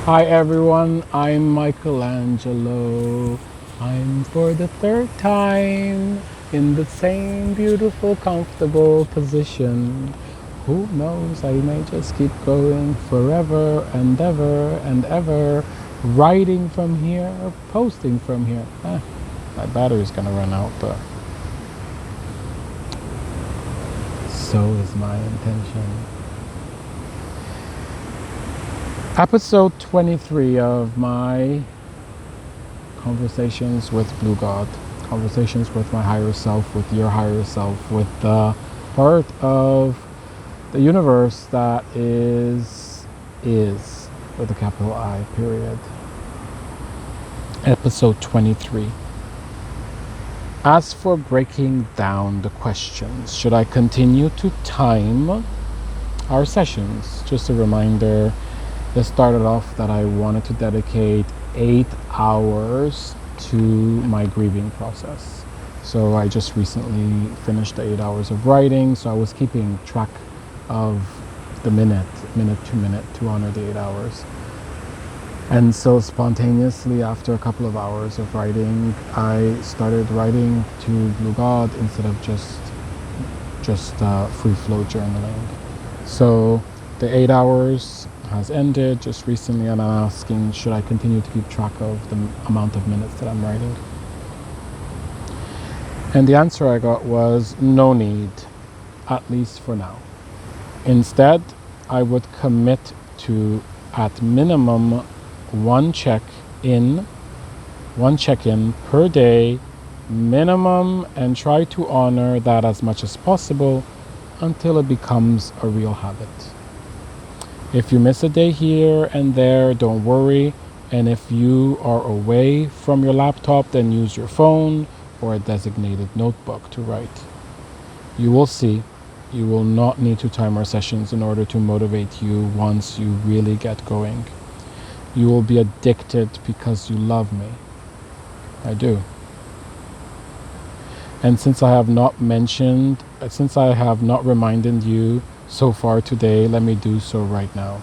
Hi everyone, I'm Michelangelo. I'm for the third time in the same beautiful, comfortable position. Who knows, I may just keep going forever and ever and ever, writing from here, posting from here. My battery's gonna run out, but so is my intention. Episode 23 of my conversations with BlueGod, conversations with my higher self, with your higher self, with the part of the universe that is with a capital I, period. Episode 23. As for breaking down the questions, should I continue to time our sessions? Just a reminder, this started off that I wanted to dedicate 8 hours to my grieving process. So I just recently finished the 8 hours of writing, so I was keeping track of the minute to minute to honor the 8 hours. And so spontaneously, after a couple of hours of writing, I started writing to BlueGod instead of just free flow journaling. So the 8 hours has ended just recently, and I'm asking, should I continue to keep track of the amount of minutes that I'm writing? And the answer I got was no need, at least for now. Instead, I would commit to, at minimum, one check-in per day, minimum, and try to honor that as much as possible until it becomes a real habit. If you miss a day here and there, don't worry. And if you are away from your laptop, then use your phone or a designated notebook to write. You will see, you will not need to time our sessions in order to motivate you once you really get going. You will be addicted because you love me. I do. And since I have not reminded you so far today, let me do so right now.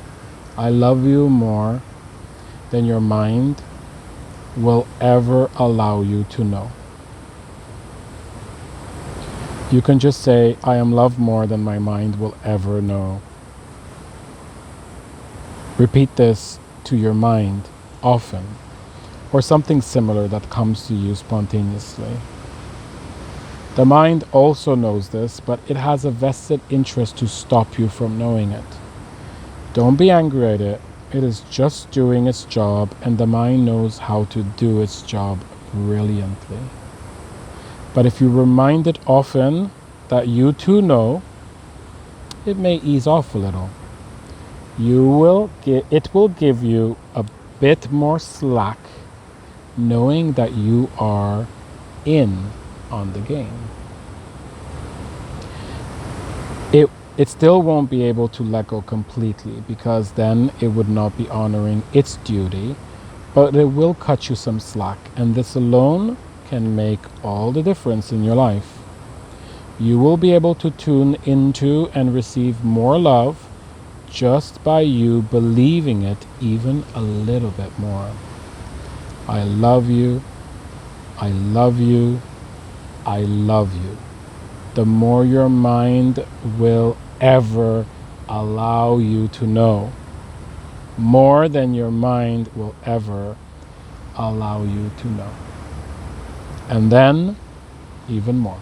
I love you more than your mind will ever allow you to know. You can just say, I am loved more than my mind will ever know. Repeat this to your mind often, or something similar that comes to you spontaneously. The mind also knows this, but it has a vested interest to stop you from knowing it. Don't be angry at it. It is just doing its job, and the mind knows how to do its job brilliantly. But if you remind it often that you too know, it may ease off a little. It will give you a bit more slack, knowing that you are in on the game. It still won't be able to let go completely, because then it would not be honoring its duty, but it will cut you some slack, and this alone can make all the difference in your life. You will be able to tune into and receive more love just by you believing it even a little bit more. I love you. I love you. I love you. The more your mind will ever allow you to know, more than your mind will ever allow you to know. And then, even more.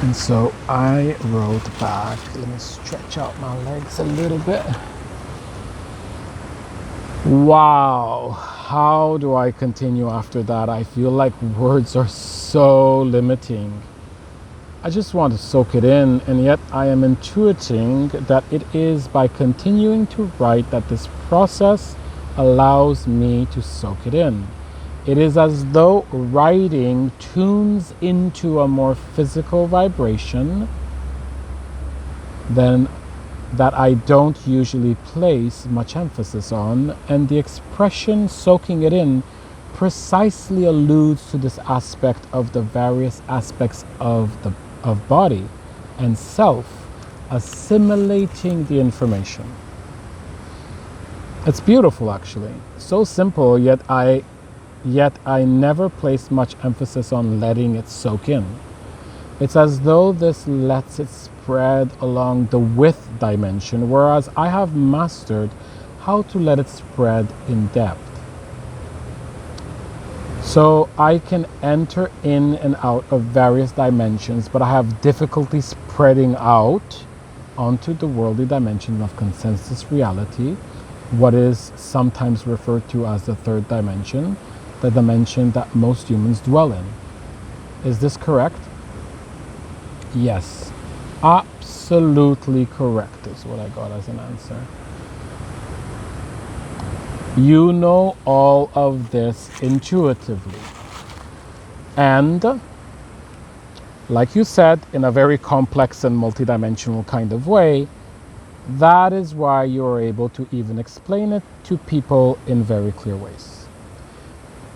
And so I wrote back. Let me stretch out my legs a little bit. Wow, how do I continue after that? I feel like words are so limiting. I just want to soak it in, and yet I am intuiting that it is by continuing to write that this process allows me to soak it in. It is as though writing tunes into a more physical vibration than that I don't usually place much emphasis on, and the expression soaking it in precisely alludes to this aspect of the various aspects of body and self assimilating the information. It's beautiful, actually. So simple, yet I never place much emphasis on letting it soak in. It's as though this lets it spread along the width dimension, whereas I have mastered how to let it spread in depth. So I can enter in and out of various dimensions, but I have difficulty spreading out onto the worldly dimension of consensus reality, what is sometimes referred to as the third dimension, the dimension that most humans dwell in. Is this correct? Yes, absolutely correct is what I got as an answer. You know all of this intuitively. And, like you said, in a very complex and multidimensional kind of way, that is why you're able to even explain it to people in very clear ways.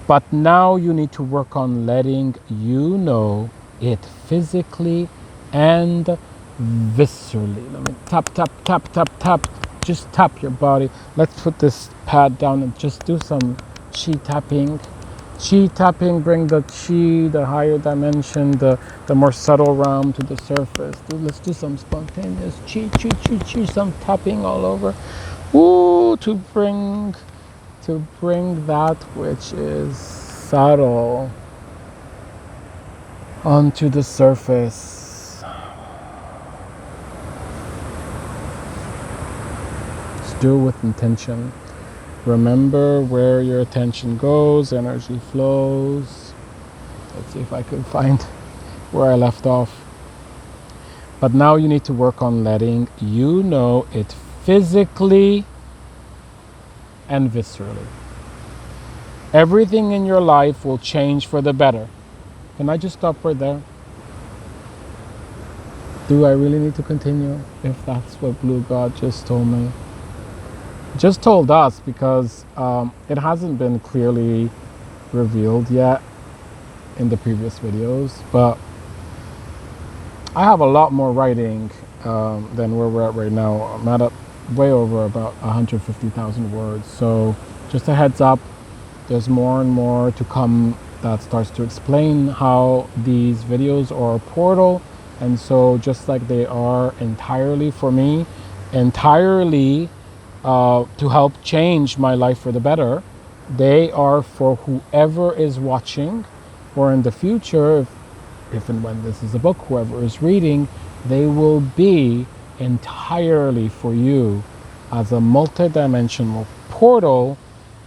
But now you need to work on letting you know it physically and viscerally. Let me tap, tap, tap, tap, tap. Just tap your body. Let's put this pad down and just do some chi tapping. Chi tapping, bring the chi, the higher dimension, the more subtle realm to the surface. Let's do some spontaneous chi, chi, chi, chi, some tapping all over. Ooh, to bring that which is subtle onto the surface. Just do it with intention. Remember where your attention goes, energy flows. Let's see if I can find where I left off. But now you need to work on letting you know it physically and viscerally. Everything in your life will change for the better. Can I just stop right there? Do I really need to continue if that's what BlueGod just told me? Just told us, because it hasn't been clearly revealed yet in the previous videos, but I have a lot more writing than where we're at right now. I'm at way over about 150,000 words. So just a heads up, there's more and more to come that starts to explain how these videos are a portal. And so just like they are entirely for me, entirely to help change my life for the better, they are for whoever is watching, or in the future, if and when this is a book, whoever is reading, they will be entirely for you as a multidimensional portal.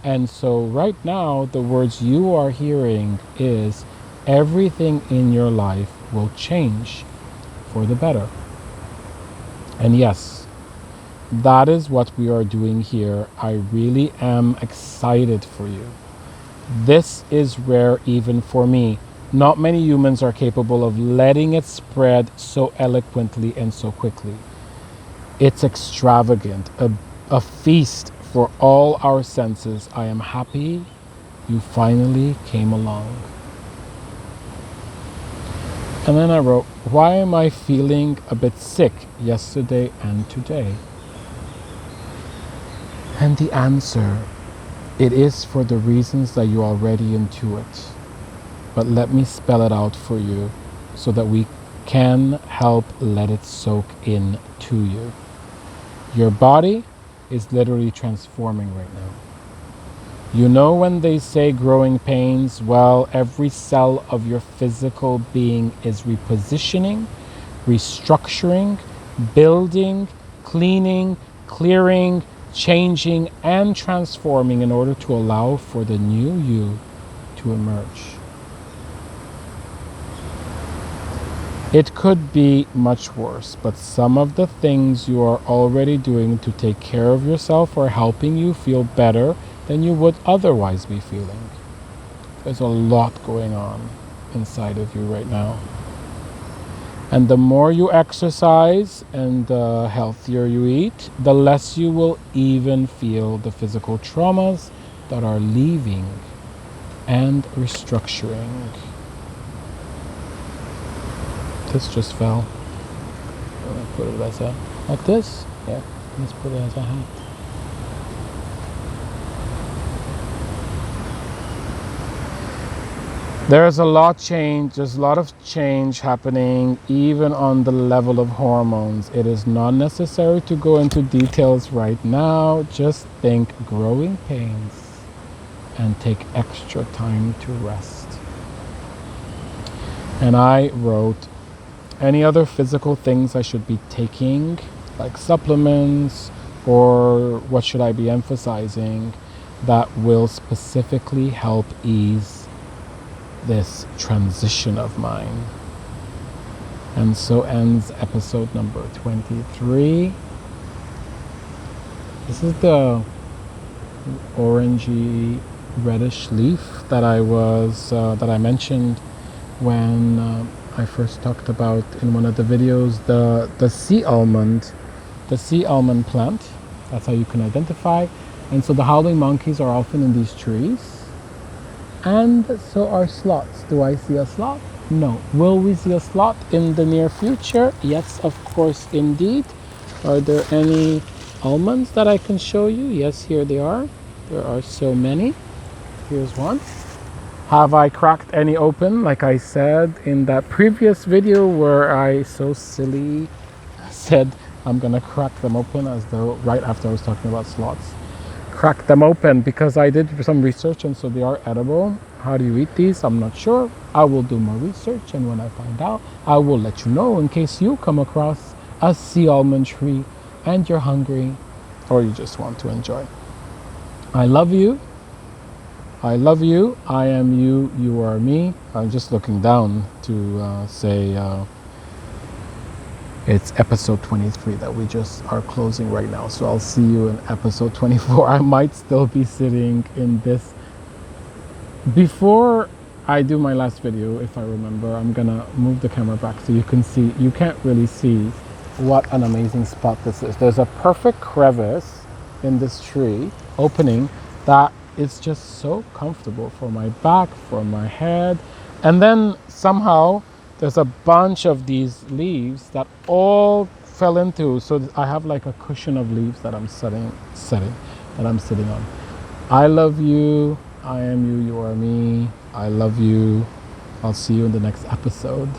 And so right now, the words you are hearing is everything in your life will change for the better. And yes, that is what we are doing here. I really am excited for you. This is rare even for me. Not many humans are capable of letting it spread so eloquently and so quickly. It's extravagant, a feast for all our senses. I am happy you finally came along. And then I wrote, why am I feeling a bit sick yesterday and today? And the answer, it is for the reasons that you already intuit. But let me spell it out for you so that we can help let it soak in to you. Your body is literally transforming right now. You know when they say growing pains, well, every cell of your physical being is repositioning, restructuring, building, cleaning, clearing, changing, and transforming in order to allow for the new you to emerge. It could be much worse, but some of the things you are already doing to take care of yourself are helping you feel better than you would otherwise be feeling. There's a lot going on inside of you right now. And the more you exercise and the healthier you eat, the less you will even feel the physical traumas that are leaving and restructuring. This just fell. I'm gonna put it as a, like this? Yeah, let's put it as a hat. There's a lot change. There's a lot of change happening, even on the level of hormones. It is not necessary to go into details right now. Just think growing pains and take extra time to rest. And I wrote any other physical things I should be taking, like supplements, or what should I be emphasizing that will specifically help ease this transition of mine. And so ends episode number 23. This is the orangey reddish leaf that I mentioned when I first talked about in one of the videos, the sea almond plant. That's how you can identify. And so the howling monkeys are often in these trees, and so are sloths. Do I see a sloth? No. Will we see a sloth in the near future? Yes, of course, indeed. Are there any almonds that I can show you? Yes, here they are. There are so many. Here's one. Have I cracked any open, like I said in that previous video where I so silly said I'm gonna crack them open, as though right after I was talking about sloths. Crack them open because I did some research, and so they are edible. How do you eat these? I'm not sure. I will do more research, and when I find out, I will let you know, in case you come across a sea almond tree and you're hungry or you just want to enjoy. I love you. I love you. I am you. You are me. I'm just looking down to say it's episode 23 that we just are closing right now. So I'll see you in episode 24. I might still be sitting in this. Before I do my last video, if I remember, I'm gonna move the camera back so you can see. You can't really see what an amazing spot this is. There's a perfect crevice in this tree opening that is just so comfortable for my back, for my head. And then somehow there's a bunch of these leaves that all fell into, so I have like a cushion of leaves that I'm sitting on. I love you. I am you. You are me. I love you. I'll see you in the next episode.